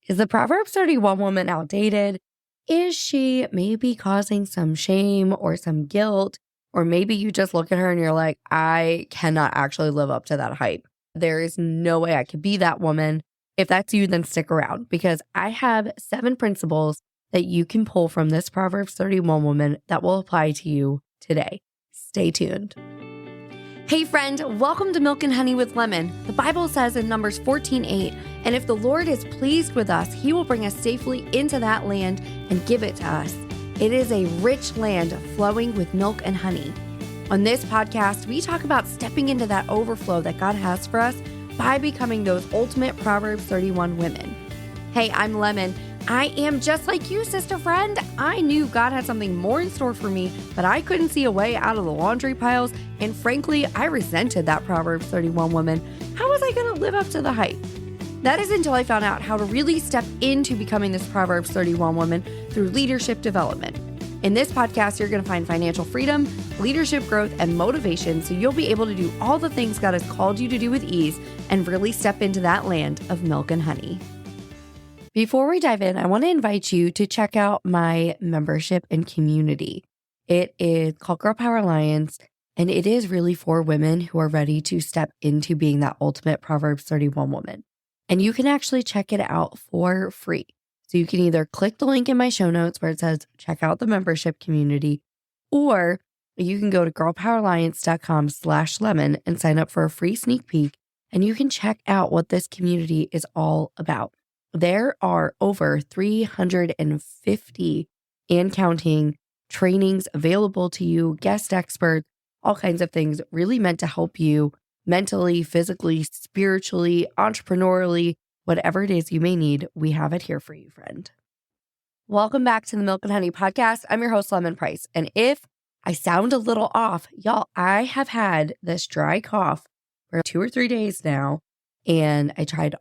Is the Proverbs 31 woman outdated? Is she maybe causing some shame or some guilt? Or maybe you just look at her and you're like, I cannot actually live up to that hype. There is no way I could be that woman. If that's you, then stick around because I have 7 principles that you can pull from this Proverbs 31 woman that will apply to you today. Stay tuned. Hey friend, welcome to Milk and Honey with Lemon. The Bible says in Numbers 14:8, and if the Lord is pleased with us, he will bring us safely into that land and give it to us. It is a rich land flowing with milk and honey. On this podcast, we talk about stepping into that overflow that God has for us by becoming those ultimate Proverbs 31 women. Hey, I'm Lemon. I am just like you, sister friend. I knew God had something more in store for me, but I couldn't see a way out of the laundry piles. And frankly, I resented that Proverbs 31 woman. How was I going to live up to the hype? That is until I found out how to really step into becoming this Proverbs 31 woman through leadership development. In this podcast, you're going to find financial freedom, leadership growth, and motivation so you'll be able to do all the things God has called you to do with ease and really step into that land of milk and honey. Before we dive in, I want to invite you to check out my membership and community. It is called Girl Power Alliance, and it is really for women who are ready to step into being that ultimate Proverbs 31 woman. And you can actually check it out for free. So you can either click the link in my show notes where it says check out the membership community, or you can go to girlpoweralliance.com/lemon and sign up for a free sneak peek, and you can check out what this community is all about. There are over 350 and counting trainings available to you, guest experts, all kinds of things really meant to help you mentally, physically, spiritually, entrepreneurially, whatever it is you may need, we have it here for you, friend. Welcome back to the Milk and Honey podcast. I'm your host, Lemon Price. And if I sound a little off, y'all, I have had this dry cough for 2 or 3 days now. And I tried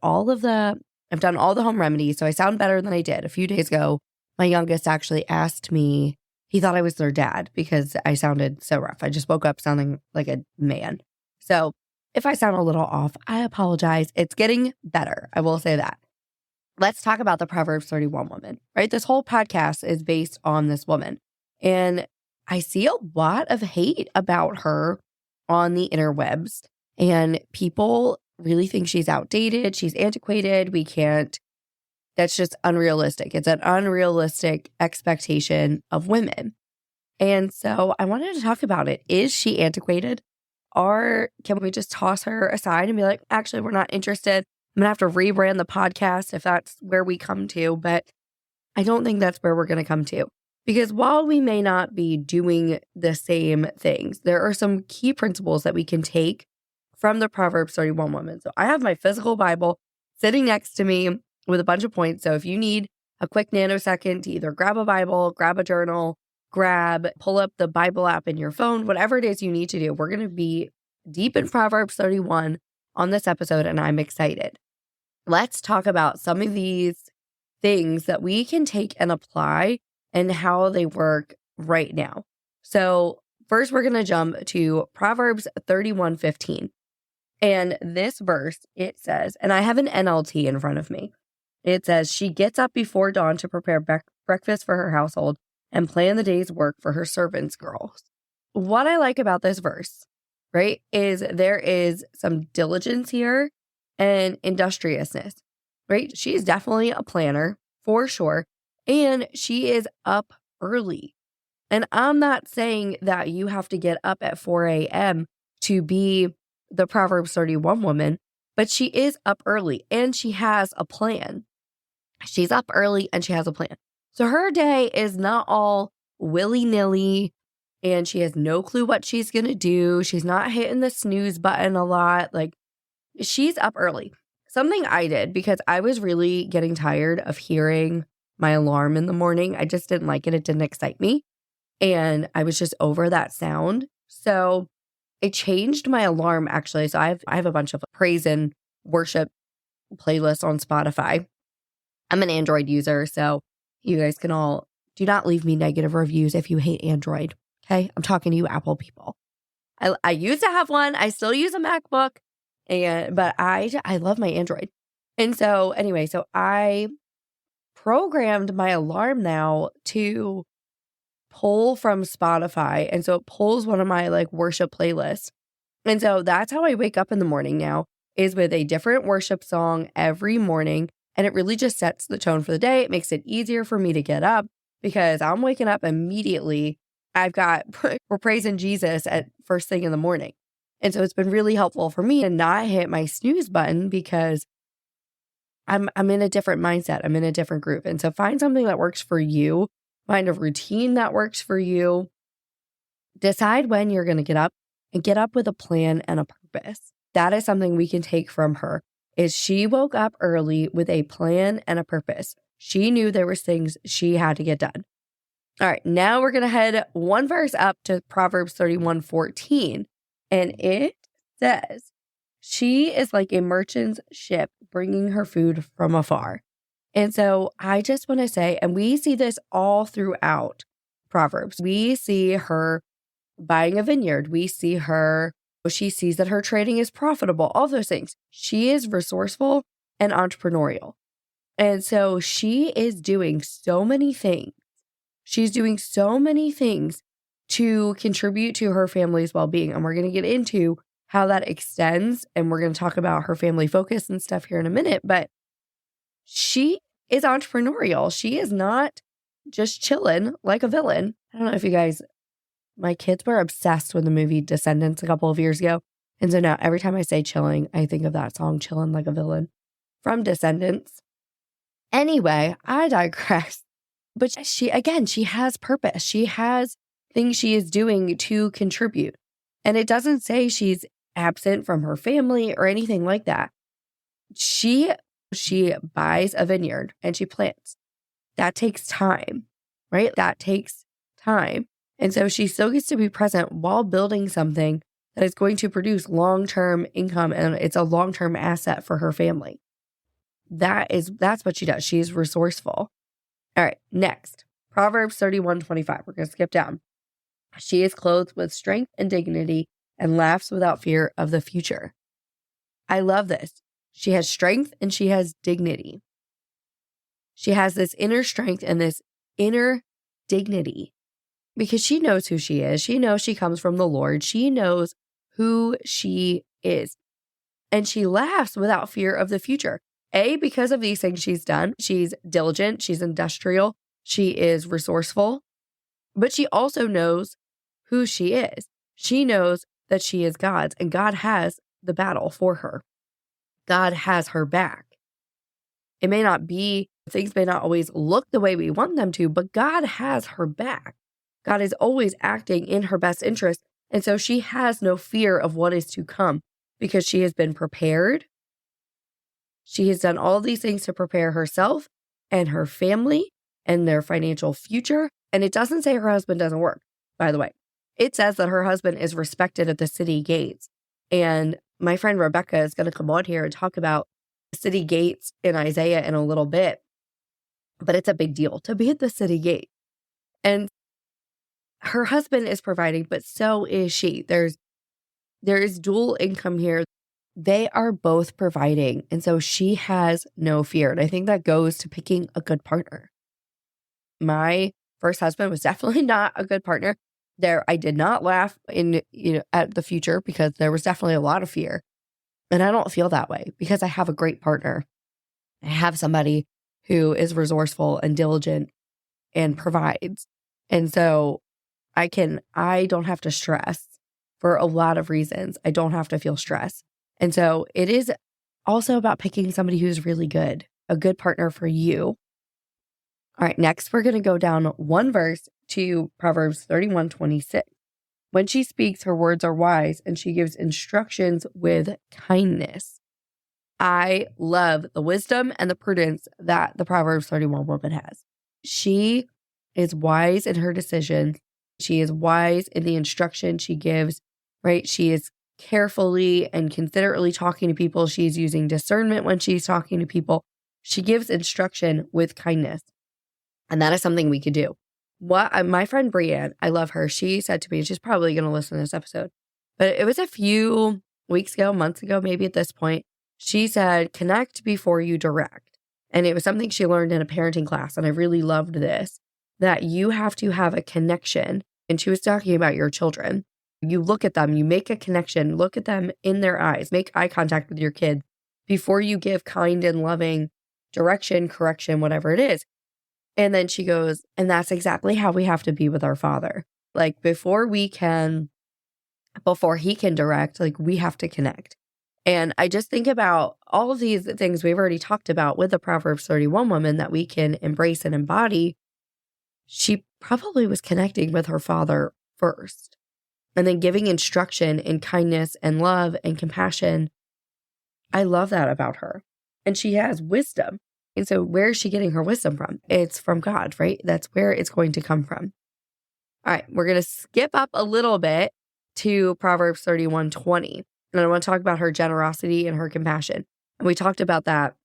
I've done all the home remedies, so I sound better than I did. A few days ago, my youngest actually asked me, he thought I was their dad because I sounded so rough. I just woke up sounding like a man. So if I sound a little off, I apologize. It's getting better. I will say that. Let's talk about the Proverbs 31 woman, right? This whole podcast is based on this woman. And I see a lot of hate about her on the interwebs. And people really think she's outdated, she's antiquated, that's just unrealistic. It's an unrealistic expectation of women. And so I wanted to talk about it. Is she antiquated? Or can we just toss her aside and be like, actually, we're not interested. I'm going to have to rebrand the podcast if that's where we come to. But I don't think that's where we're going to come to. Because while we may not be doing the same things, there are some key principles that we can take from the Proverbs 31 woman. So I have my physical Bible sitting next to me with a bunch of points. So if you need a quick nanosecond to either grab a Bible, grab a journal, pull up the Bible app in your phone, whatever it is you need to do, we're going to be deep in Proverbs 31 on this episode, and I'm excited. Let's talk about some of these things that we can take and apply and how they work right now. So first, we're going to jump to Proverbs 31:15. And this verse, it says, and I have an NLT in front of me. It says, she gets up before dawn to prepare breakfast for her household and plan the day's work for her servants' girls. What I like about this verse, right, is there is some diligence here and industriousness, right? She's definitely a planner for sure. And she is up early. And I'm not saying that you have to get up at 4 a.m. to be the Proverbs 31 woman, but she is up early and she has a plan. She's up early and she has a plan. So her day is not all willy-nilly and she has no clue what she's going to do. She's not hitting the snooze button a lot. Like, she's up early. Something I did because I was really getting tired of hearing my alarm in the morning. I just didn't like it. It didn't excite me. And I was just over that sound. So I changed my alarm actually. So I have a bunch of praise and worship playlists on Spotify. I'm an Android user, so you guys can all do not leave me negative reviews if you hate Android. Okay, I'm talking to you Apple people. I used to have one. I still use a MacBook, but I love my Android. And so anyway, so I programmed my alarm now to pull from Spotify. And so it pulls one of my like worship playlists. And so that's how I wake up in the morning now, is with a different worship song every morning. And it really just sets the tone for the day. It makes it easier for me to get up because I'm waking up immediately. We're praising Jesus at first thing in the morning. And so it's been really helpful for me to not hit my snooze button because I'm in a different mindset. I'm in a different group. And so find something that works for you. Find a routine that works for you. Decide when you're going to get up and get up with a plan and a purpose. That is something we can take from her, is she woke up early with a plan and a purpose. She knew there was things she had to get done. All right, now we're going to head one verse up to Proverbs 31:14. And it says, she is like a merchant's ship bringing her food from afar. And so I just want to say, and we see this all throughout Proverbs. We see her buying a vineyard. We see her, she sees that her trading is profitable, all those things. She is resourceful and entrepreneurial. And so she is doing so many things. She's doing so many things to contribute to her family's well-being. And we're going to get into how that extends. And we're going to talk about her family focus and stuff here in a minute. But she is entrepreneurial. She is not just chilling like a villain. I don't know if you guys, my kids were obsessed with the movie Descendants a couple of years ago. And so now every time I say chilling, I think of that song, Chilling Like a Villain from Descendants. Anyway, I digress. But she has purpose. She has things she is doing to contribute. And it doesn't say she's absent from her family or anything like that. She buys a vineyard and she plants. That takes time, right? That takes time. And so she still gets to be present while building something that is going to produce long-term income, and it's a long-term asset for her family. That's what she does. She's resourceful. All right, next. Proverbs 31:25. We're going to skip down. She is clothed with strength and dignity and laughs without fear of the future. I love this. She has strength and she has dignity. She has this inner strength and this inner dignity because she knows who she is. She knows she comes from the Lord. She knows who she is. And she laughs without fear of the future. Because of these things she's done. She's diligent. She's industrial. She is resourceful. But she also knows who she is. She knows that she is God's, and God has the battle for her. God has her back. Things may not always look the way we want them to, but God has her back. God is always acting in her best interest. And so she has no fear of what is to come because she has been prepared. She has done all these things to prepare herself and her family and their financial future. And it doesn't say her husband doesn't work, by the way. It says that her husband is respected at the city gates. And my friend Rebecca is going to come on here and talk about the city gates in Isaiah in a little bit. But it's a big deal to be at the city gate. And her husband is providing, but so is she. There is dual income here. They are both providing. And so she has no fear. And I think that goes to picking a good partner. My first husband was definitely not a good partner. I did not laugh at the future because there was definitely a lot of fear. And I don't feel that way because I have a great partner. I have somebody who is resourceful and diligent and provides. And so I don't have to stress for a lot of reasons. I don't have to feel stress. And so it is also about picking somebody who's really good, a good partner for you. All right, next we're going to go down one verse to Proverbs 31:26. When she speaks, her words are wise, and she gives instructions with kindness. I love the wisdom and the prudence that the Proverbs 31 woman has. She is wise in her decisions. She is wise in the instruction she gives, right? She is carefully and considerately talking to people. She's using discernment when she's talking to people. She gives instruction with kindness. And that is something we could do. My friend Brianne, I love her. She said to me, she's probably going to listen to this episode, but it was a few weeks ago, months ago, maybe at this point. She said, connect before you direct. And it was something she learned in a parenting class. And I really loved this, that you have to have a connection. And she was talking about your children. You look at them, you make a connection, look at them in their eyes, make eye contact with your kid before you give kind and loving direction, correction, whatever it is. And then she goes, and that's exactly how we have to be with our Father. Like before he can direct, like we have to connect. And I just think about all of these things we've already talked about with the Proverbs 31 woman that we can embrace and embody. She probably was connecting with her Father first, and then giving instruction in kindness and love and compassion. I love that about her. And she has wisdom. And so where is she getting her wisdom from? It's from God, right? That's where it's going to come from. All right, we're going to skip up a little bit to Proverbs 31:20. And I want to talk about her generosity and her compassion. And we talked about that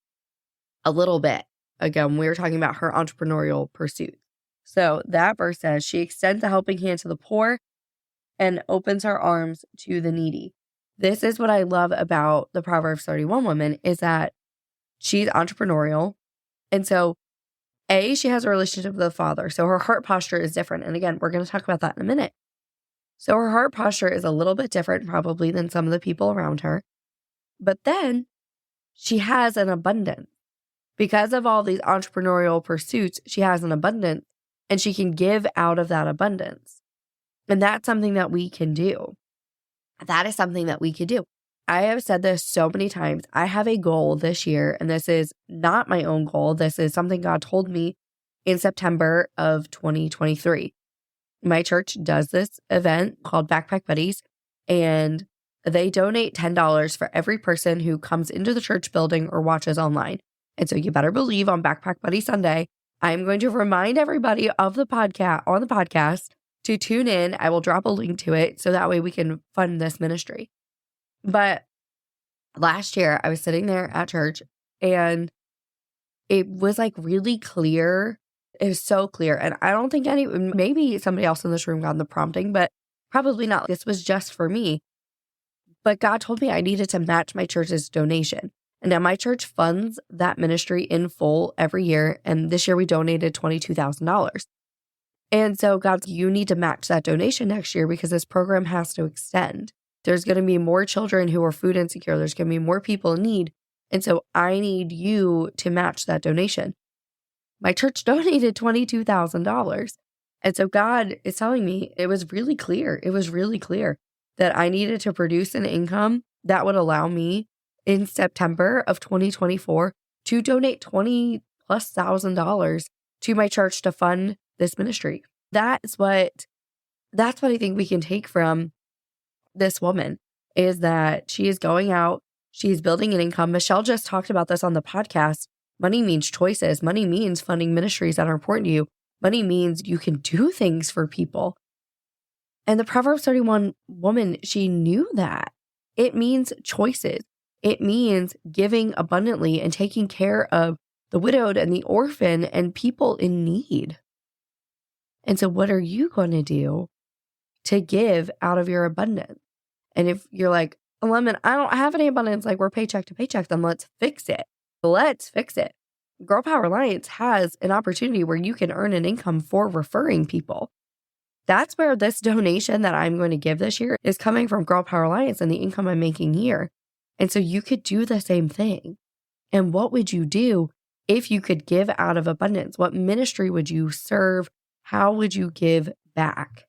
a little bit ago when we were talking about her entrepreneurial pursuit. So that verse says, she extends a helping hand to the poor and opens her arms to the needy. This is what I love about the Proverbs 31 woman, is that she's entrepreneurial. And so she has a relationship with the Father. So her heart posture is different. And again, we're going to talk about that in a minute. So her heart posture is a little bit different probably than some of the people around her. But then she has an abundance. Because of all these entrepreneurial pursuits, she has an abundance and she can give out of that abundance. And that's something that we can do. That is something that we could do. I have said this so many times. I have a goal this year, and this is not my own goal. This is something God told me in September of 2023. My church does this event called Backpack Buddies, and they donate $10 for every person who comes into the church building or watches online. And so you better believe on Backpack Buddy Sunday, I'm going to remind everybody of the podcast to tune in. I will drop a link to it so that way we can fund this ministry. But last year I was sitting there at church and it was like really clear. It was so clear. And I don't think maybe somebody else in this room got the prompting, but probably not. This was just for me. But God told me I needed to match my church's donation. And now my church funds that ministry in full every year. And this year we donated $22,000. And so God, you need to match that donation next year because this program has to extend. There's going to be more children who are food insecure. There's going to be more people in need. And so I need you to match that donation. My church donated $22,000. And so God is telling me it was really clear. It was really clear that I needed to produce an income that would allow me in September of 2024 to donate $20,000+ to my church to fund this ministry. That's what I think we can take from this woman, is that she is going out, she's building an income. Michelle just talked about this on the podcast. Money means choices. Money means funding ministries that are important to you. Money means you can do things for people. And the Proverbs 31 woman, she knew that. It means choices. It means giving abundantly and taking care of the widowed and the orphan and people in need. And so what are you going to do to give out of your abundance? And if you're like, Lemon, I don't have any abundance, like we're paycheck to paycheck, then let's fix it. Let's fix it. Girl Power Alliance has an opportunity where you can earn an income for referring people. That's where this donation that I'm going to give this year is coming from Girl Power Alliance and the income I'm making here. And so you could do the same thing. And what would you do if you could give out of abundance? What ministry would you serve? How would you give back?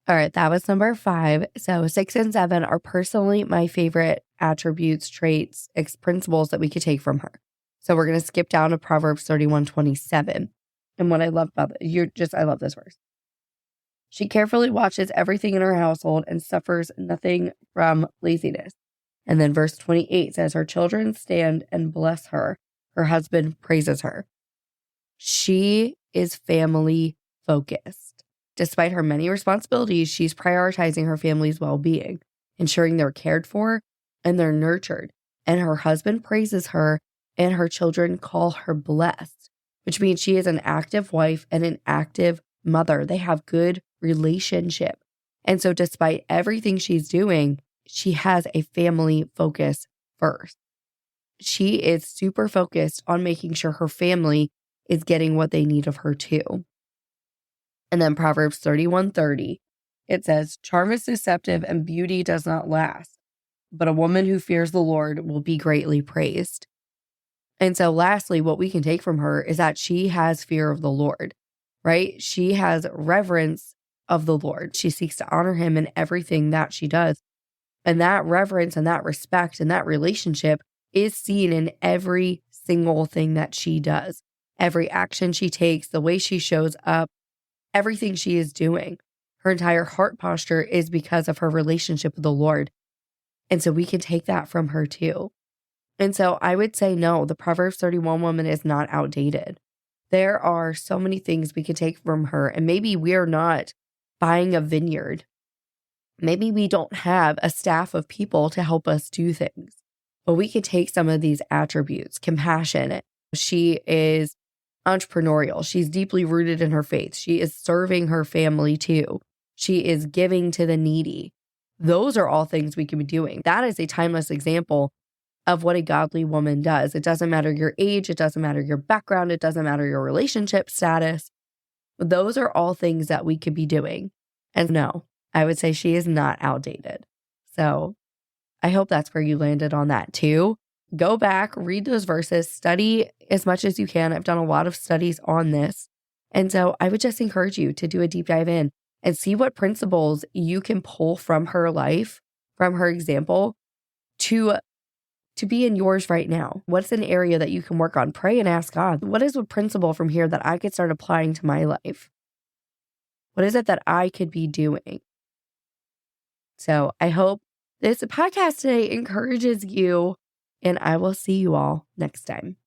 All right, that was number 5. So 6 and 7 are personally my favorite attributes, traits, principles that we could take from her. So we're going to skip down to Proverbs 31:27. And what I love about it, I love this verse. She carefully watches everything in her household and suffers nothing from laziness. And then verse 28 says, her children stand and bless her. Her husband praises her. She is family focused. Despite her many responsibilities, she's prioritizing her family's well-being, ensuring they're cared for and they're nurtured. And her husband praises her and her children call her blessed, which means she is an active wife and an active mother. They have good relationship. And so despite everything she's doing, she has a family focus first. she is super focused on making sure her family is getting what they need of her too. And then Proverbs 31:30, it says, charm is deceptive and beauty does not last, but a woman who fears the Lord will be greatly praised. And so lastly, what we can take from her is that she has fear of the Lord, right? She has reverence of the Lord. She seeks to honor him in everything that she does. And that reverence and that respect and that relationship is seen in every single thing that she does. Every action she takes, the way she shows up, everything she is doing. Her entire heart posture is because of her relationship with the Lord. And so we can take that from her too. And so I would say, no, the Proverbs 31 woman is not outdated. There are so many things we can take from her. And maybe we are not buying a vineyard. Maybe we don't have a staff of people to help us do things. But we could take some of these attributes. Compassionate. She is entrepreneurial. She's deeply rooted in her faith. She is serving her family too. She is giving to the needy. Those are all things we can be doing. That is a timeless example of what a godly woman does. It doesn't matter your age. It doesn't matter your background. It doesn't matter your relationship status. Those are all things that we could be doing. And no, I would say she is not outdated. So I hope that's where you landed on that too. Go back, read those verses, study as much as you can. I've done a lot of studies on this. And so I would just encourage you to do a deep dive in and see what principles you can pull from her life, from her example, to be in yours right now. What's an area that you can work on? Pray and ask God, what is a principle from here that I could start applying to my life? What is it that I could be doing? So I hope this podcast today encourages you, and I will see you all next time.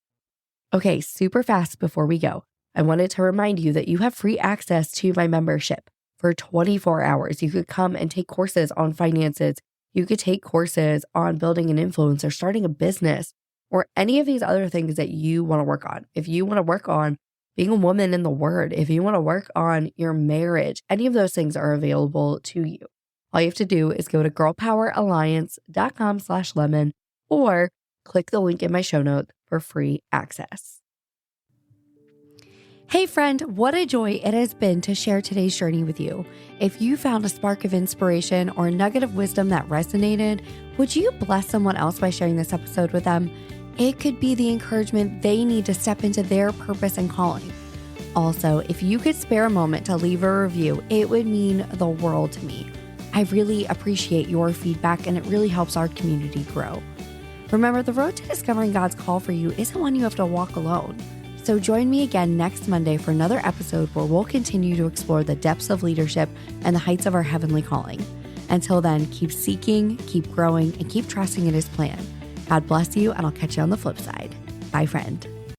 Okay, super fast before we go, I wanted to remind you that you have free access to my membership for 24 hours. You could come and take courses on finances. You could take courses on building an influence or starting a business or any of these other things that you want to work on. If you want to work on being a woman in the Word, if you want to work on your marriage, any of those things are available to you. All you have to do is go to girlpoweralliance.com/lemon or click the link in my show notes for free access. Hey friend, what a joy it has been to share today's journey with you. If you found a spark of inspiration or a nugget of wisdom that resonated, would you bless someone else by sharing this episode with them? It could be the encouragement they need to step into their purpose and calling. Also, if you could spare a moment to leave a review, it would mean the world to me. I really appreciate your feedback and it really helps our community grow. Remember, the road to discovering God's call for you isn't one you have to walk alone. So join me again next Monday for another episode where we'll continue to explore the depths of leadership and the heights of our heavenly calling. Until then, keep seeking, keep growing, and keep trusting in His plan. God bless you, and I'll catch you on the flip side. Bye, friend.